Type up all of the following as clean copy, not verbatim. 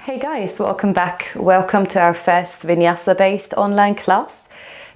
Hey guys, welcome back. Welcome to our first Vinyasa based online class.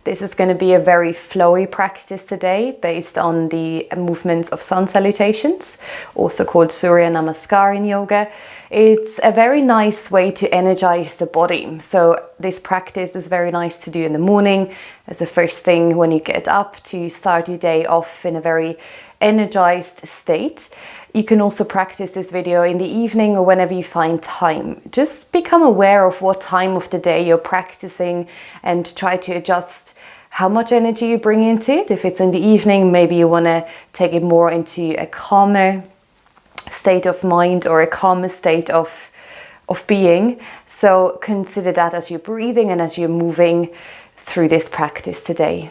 This is going to be a very flowy practice today based on the movements of sun salutations, also called Surya Namaskar in yoga. It's a very nice way to energize the body. So this practice is very nice to do in the morning as the first thing when you get up to start your day off in a very energized state. You can also practice this video in the evening or whenever you find time. Just become aware of what time of the day you're practicing and try to adjust how much energy you bring into it. If it's in the evening, maybe you want to take it more into a calmer state of mind or a calmer state of being. So consider that as you're breathing and as you're moving through this practice today.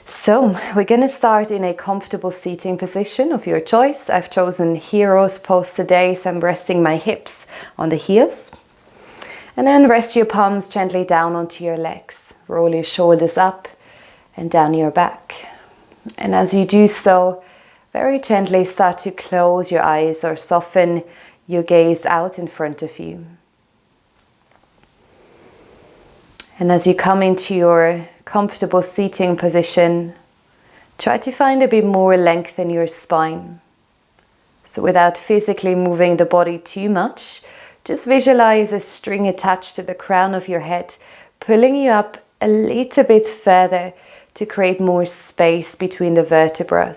So we're going to start in a comfortable seating position of your choice. I've chosen hero's pose today, so I'm resting my hips on the heels. And then rest your palms gently down onto your legs. Roll your shoulders up and down your back. And as you do so, very gently start to close your eyes or soften your gaze out in front of you. And as you come into your comfortable seating position, try to find a bit more length in your spine. So without physically moving the body too much, just visualize a string attached to the crown of your head, pulling you up a little bit further to create more space between the vertebrae.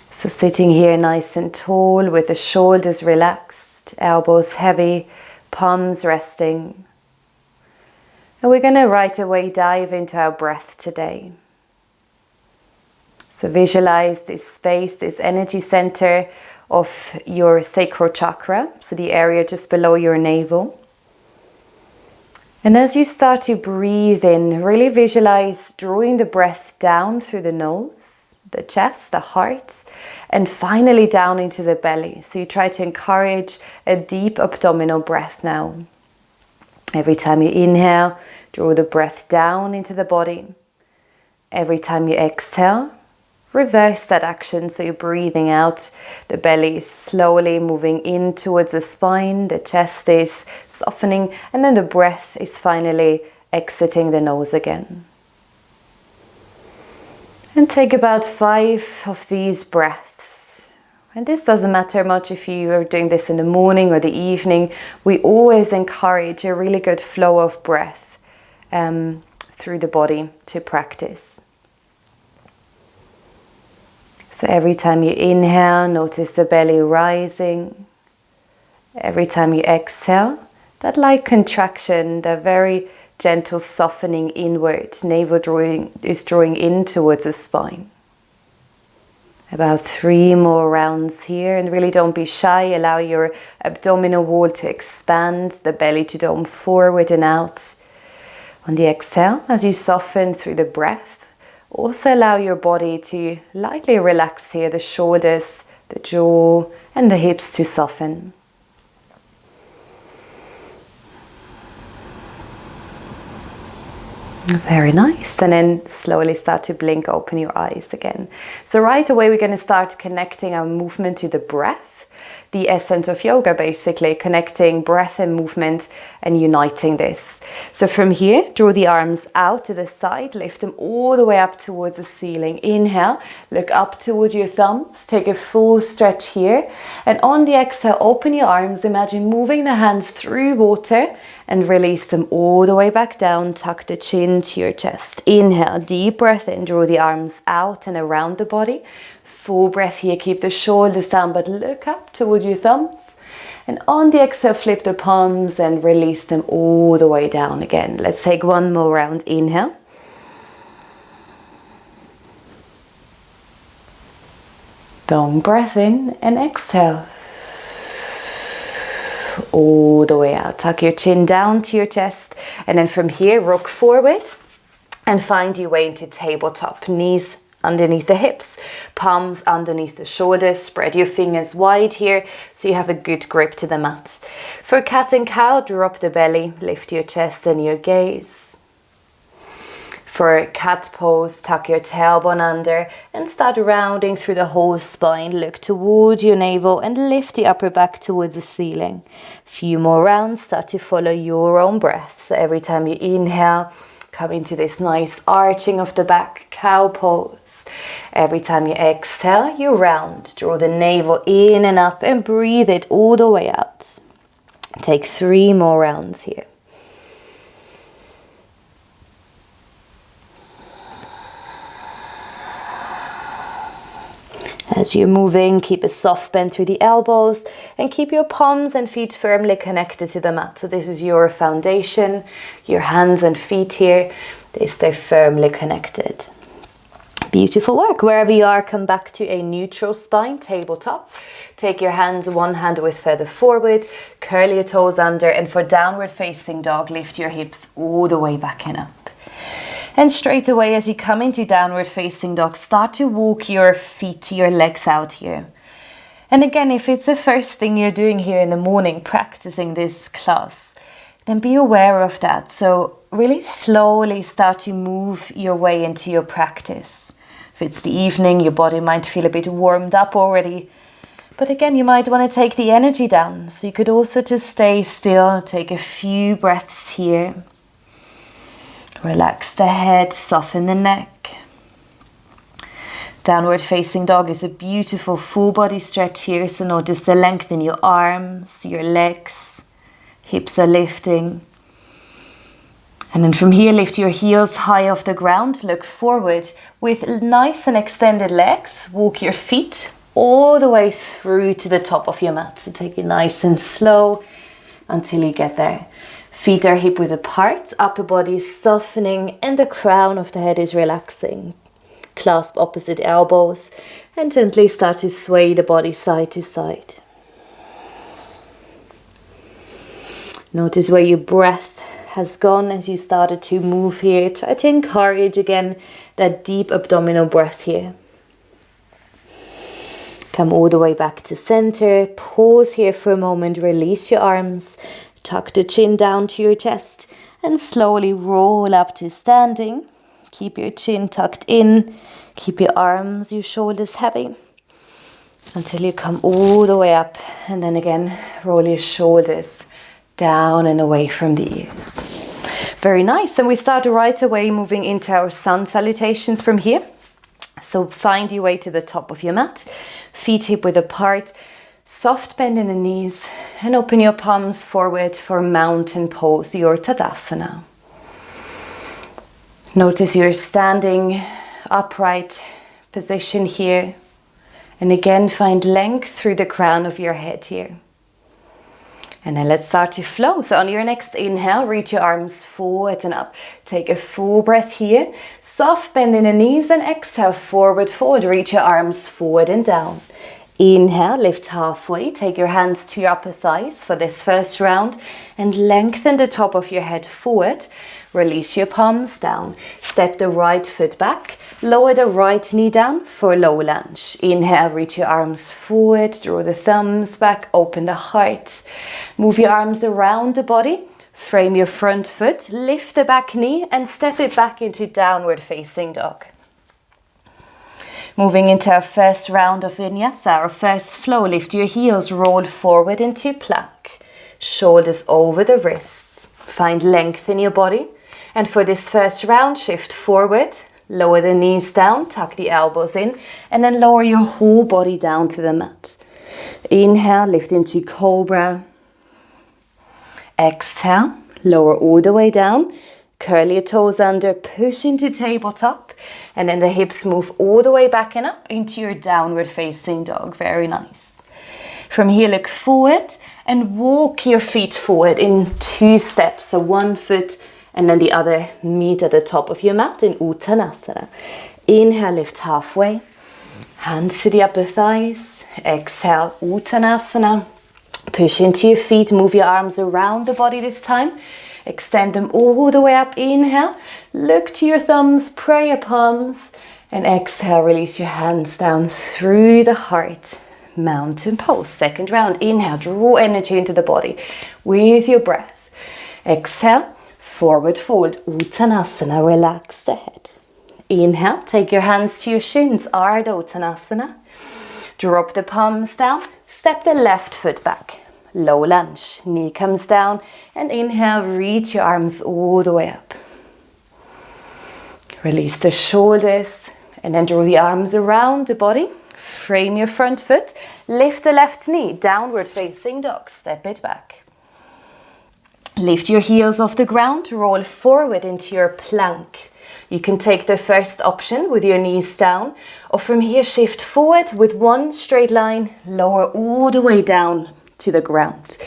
So sitting here nice and tall with the shoulders relaxed, elbows heavy, palms resting. And we're going to right away dive into our breath today. So visualize this space, this energy center of your sacral chakra, so the area just below your navel. And as you start to breathe in, really visualize drawing the breath down through the nose, the chest, the heart, and finally down into the belly. So you try to encourage a deep abdominal breath now. Every time you inhale, draw the breath down into the body. Every time you exhale, reverse that action. So you're breathing out, the belly is slowly moving in towards the spine, the chest is softening, and then the breath is finally exiting the nose again. And take about 5 of these breaths. And this doesn't matter much if you are doing this in the morning or the evening. We always encourage a really good flow of breath through the body to practice. So every time you inhale, notice the belly rising. Every time you exhale, that light contraction, the very gentle softening inward, navel is drawing in towards the spine. About 3 more rounds here, and really don't be shy. Allow your abdominal wall to expand, the belly to dome forward and out. On the exhale, as you soften through the breath, also allow your body to lightly relax here, the shoulders, the jaw, and the hips to soften. Very nice. And then slowly start to blink open your eyes again. So right away we're going to start connecting our movement to the breath, the essence of yoga, basically connecting breath and movement and uniting this. So from here, draw the arms out to the side, lift them all the way up towards the ceiling. Inhale, look up towards your thumbs, take a full stretch here. And on the exhale, open your arms, imagine moving the hands through water and release them all the way back down. Tuck the chin to your chest. Inhale, deep breath in, draw the arms out and around the body. Full breath here, keep the shoulders down, but look up towards your thumbs. And on the exhale, flip the palms and release them all the way down again. Let's take one more round. Inhale. Long breath in and exhale. All the way out. Tuck your chin down to your chest. And then from here, rock forward and find your way into tabletop. Knees underneath the hips, palms underneath the shoulders. Spread your fingers wide here so you have a good grip to the mat. For cat and cow, drop the belly, lift your chest and your gaze. For cat pose, tuck your tailbone under and start rounding through the whole spine. Look toward your navel and lift the upper back towards the ceiling. Few more rounds, start to follow your own breath. So every time you inhale, come into this nice arching of the back, cow pose. Every time you exhale, you round. Draw the navel in and up and breathe it all the way out. Take 3 more rounds here. As you're moving, keep a soft bend through the elbows and keep your palms and feet firmly connected to the mat. So this is your foundation, your hands and feet here, they stay firmly connected. Beautiful work. Wherever you are, come back to a neutral spine, tabletop. Take your hands, one hand width further forward, curl your toes under, and for downward facing dog, lift your hips all the way back and up. And straight away, as you come into downward facing dog, start to walk your feet, your legs out here. And again, if it's the first thing you're doing here in the morning, practicing this class, then be aware of that. So really slowly start to move your way into your practice. If it's the evening, your body might feel a bit warmed up already. But again, you might want to take the energy down. So you could also just stay still, take a few breaths here. Relax the head, soften the neck. Downward facing dog is a beautiful full body stretch here. So notice the length in your arms, your legs, hips are lifting. And then from here, lift your heels high off the ground, look forward with nice and extended legs. Walk your feet all the way through to the top of your mat. So take it nice and slow until you get there. Feet are hip width apart, upper body is softening and the crown of the head is relaxing. Clasp opposite elbows and gently start to sway the body side to side. Notice where your breath has gone as you started to move here. Try to encourage again that deep abdominal breath here. Come all the way back to center. Pause here for a moment, release your arms. Tuck the chin down to your chest and slowly roll up to standing. Keep your chin tucked in. Keep your arms, your shoulders heavy until you come all the way up. And then again, roll your shoulders down and away from the ears. Very nice. And we start right away moving into our sun salutations from here. So find your way to the top of your mat. Feet hip width apart. Soft bend in the knees and open your palms forward for mountain pose, your Tadasana. Notice you're standing upright position here. And again, find length through the crown of your head here. And then let's start to flow. So on your next inhale, reach your arms forward and up. Take a full breath here. Soft bend in the knees and exhale, forward, forward. Reach your arms forward and down. Inhale, lift halfway, take your hands to your upper thighs for this first round and lengthen the top of your head forward. Release your palms down. Step the right foot back, lower the right knee down for low lunge. Inhale, reach your arms forward, draw the thumbs back, open the heart. Move your arms around the body, frame your front foot, lift the back knee and step it back into downward facing dog. Moving into our first round of Vinyasa, our first flow, lift your heels, roll forward into plank. Shoulders over the wrists. Find length in your body. And for this first round, shift forward, lower the knees down, tuck the elbows in, and then lower your whole body down to the mat. Inhale, lift into Cobra. Exhale, lower all the way down. Curl your toes under, push into tabletop, and then the hips move all the way back and up into your downward facing dog. Very nice. From here, look forward and walk your feet forward in 2 steps. So one foot and then the other meet at the top of your mat in Uttanasana. Inhale, lift halfway. Hands to the upper thighs. Exhale, Uttanasana. Push into your feet, move your arms around the body this time. Extend them all the way up. Inhale, look to your thumbs, prayer palms. And exhale, release your hands down through the heart. Mountain pose. Second round. Inhale, draw energy into the body with your breath. Exhale, forward fold. Uttanasana, relax the head. Inhale, take your hands to your shins. Ardha Uttanasana. Drop the palms down. Step the left foot back. Low lunge. Knee comes down. And inhale, reach your arms all the way up. Release the shoulders. And then draw the arms around the body. Frame your front foot. Lift the left knee. Downward facing dog. Step it back. Lift your heels off the ground. Roll forward into your plank. You can take the first option with your knees down. Or from here, shift forward with one straight line. Lower all the way down to the ground.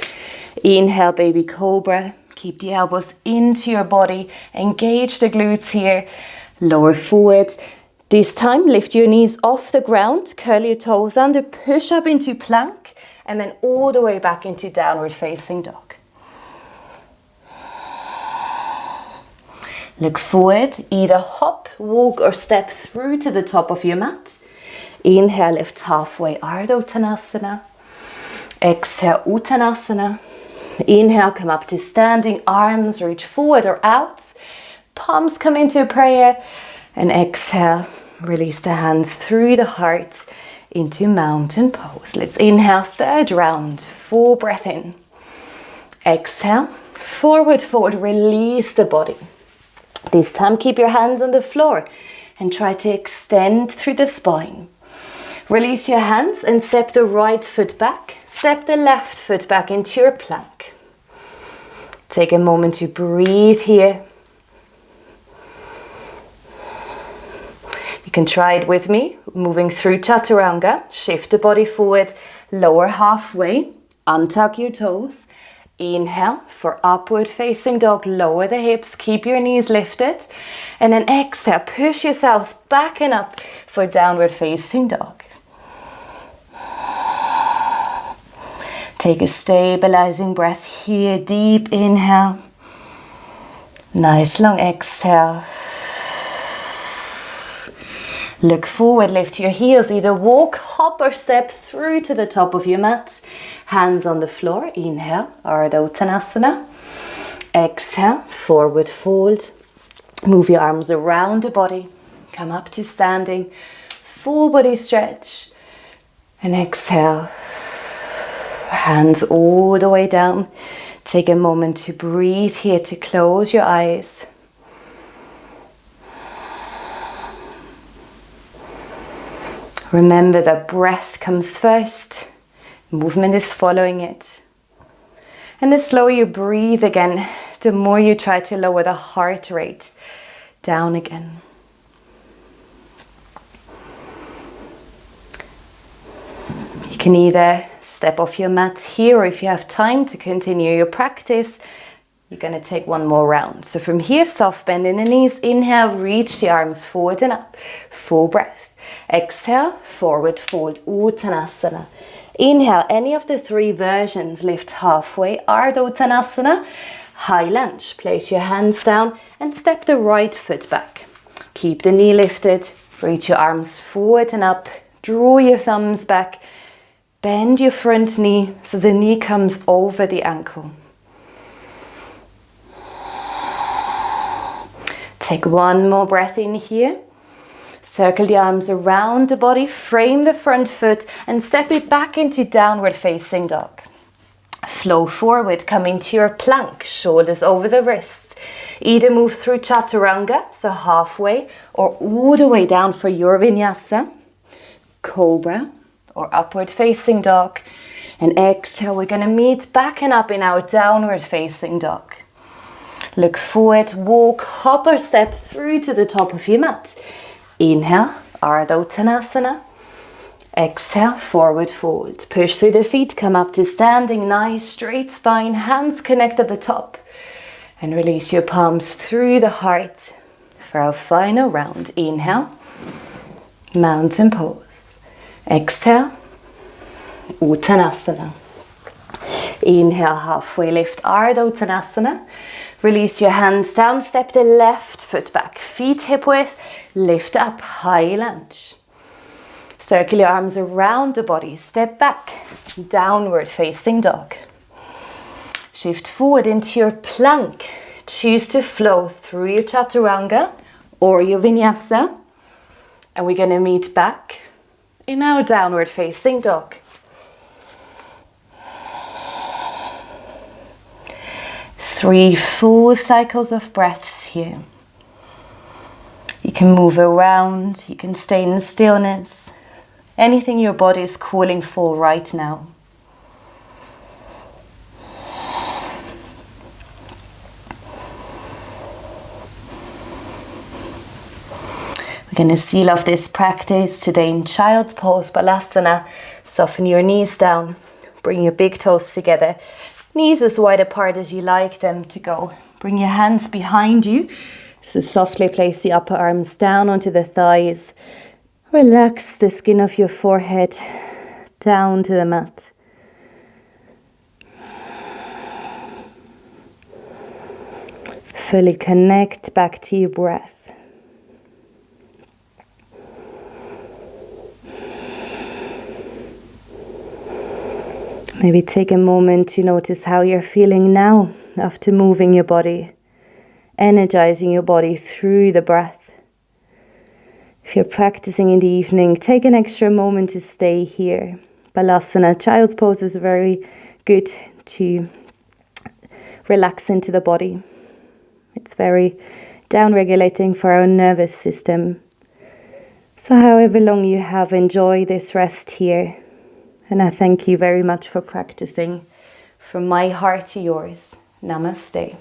Inhale, baby cobra. Keep the elbows into your body. Engage the glutes here. Lower forward. This time, lift your knees off the ground, curl your toes under, push up into plank, and then all the way back into downward facing dog. Look forward, either hop, walk, or step through to the top of your mat. Inhale, lift halfway, Ardha Uttanasana. Exhale, Uttanasana. Inhale, come up to standing, arms reach forward or out. Palms come into prayer. And exhale. Release the hands through the heart into mountain pose. Let's inhale, third round, full breath in. Exhale, forward fold, release the body. This time keep your hands on the floor and try to extend through the spine. Release your hands and step the right foot back. Step the left foot back into your plank. Take a moment to breathe here. You can try it with me, moving through chaturanga. Shift the body forward, lower halfway, untuck your toes. Inhale for upward facing dog, lower the hips, keep your knees lifted. And then exhale, push yourselves back and up for downward facing dog. Take a stabilizing breath here, deep inhale. Nice long exhale. Look forward, lift your heels, either walk, hop or step through to the top of your mat. Hands on the floor, inhale, Ardha Uttanasana. Exhale, forward fold. Move your arms around the body. Come up to standing, full body stretch. And exhale, hands all the way down. Take a moment to breathe here, to close your eyes. Remember that breath comes first, movement is following it. And the slower you breathe again, the more you try to lower the heart rate down again. You can either step off your mat here, or if you have time to continue your practice, you're going to take one more round. So from here, soft bend in the knees, inhale, reach the arms forward and up, full breath. Exhale, forward fold, Uttanasana. Inhale, any of the three versions, lift halfway, Ardha Uttanasana. High lunge, place your hands down and step the right foot back. Keep the knee lifted, reach your arms forward and up, draw your thumbs back, bend your front knee so the knee comes over the ankle. Take one more breath in here. Circle the arms around the body, frame the front foot and step it back into downward facing dog. Flow forward, coming to your plank, shoulders over the wrists. Either move through chaturanga, so halfway, or all the way down for your vinyasa. Cobra or upward facing dog. And exhale, we're going to meet back and up in our downward facing dog. Look forward, walk, hop or step through to the top of your mat. Inhale, Ardha Uttanasana. Exhale, forward fold. Push through the feet, come up to standing, nice straight spine, hands connect at the top. And release your palms through the heart for our final round. Inhale, mountain pose. Exhale, Uttanasana. Inhale, halfway lift, Ardha Uttanasana. Release your hands down, step the left foot back, feet hip width, lift up, high lunge. Circle your arms around the body, step back, downward facing dog. Shift forward into your plank. Choose to flow through your chaturanga or your vinyasa. And we're going to meet back in our downward facing dog. 3 full cycles of breaths here. You can move around, you can stay in stillness. Anything your body is calling for right now. We're going to seal off this practice today in Child's Pose, Balasana. Soften your knees down. Bring your big toes together. Knees as wide apart as you like them to go. Bring your hands behind you. So softly place the upper arms down onto the thighs. Relax the skin of your forehead down to the mat. Fully connect back to your breath. Maybe take a moment to notice how you're feeling now after moving your body, energizing your body through the breath. If you're practicing in the evening, take an extra moment to stay here. Balasana, Child's Pose, is very good to relax into the body. It's very down-regulating for our nervous system. So however long you have, enjoy this rest here. And I thank you very much for practicing. From my heart to yours, namaste.